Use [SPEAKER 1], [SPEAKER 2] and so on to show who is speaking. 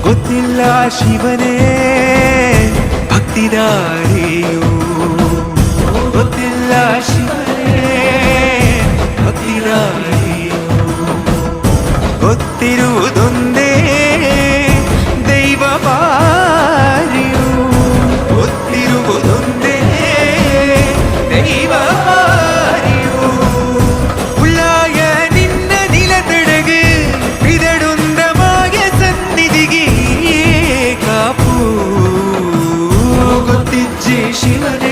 [SPEAKER 1] ಗೊತ್ತಿಲ್ಲ ಶಿವನೇ ಭಕ್ತಿದಾರಿಯು, ಗೊತ್ತಿಲ್ಲ ಶಿವನೇ ಭಕ್ತಿದಾರಿಯು. ಗೊತ್ತಿರುವುದೊಂದೇ ದೈವ ಬಾರಿಯು, ಗೊತ್ತಿರುವುದೊಂದೇ ದೈವ ಬಾರಿಯು. உள்ளாய நின்ன நிலத்தடகு பிதடுந்த மாய சந்நிதிಗೆ ಕಾಪು. ಗೊತ್ತಿಜ್ಜೆ ಶಿವನೇ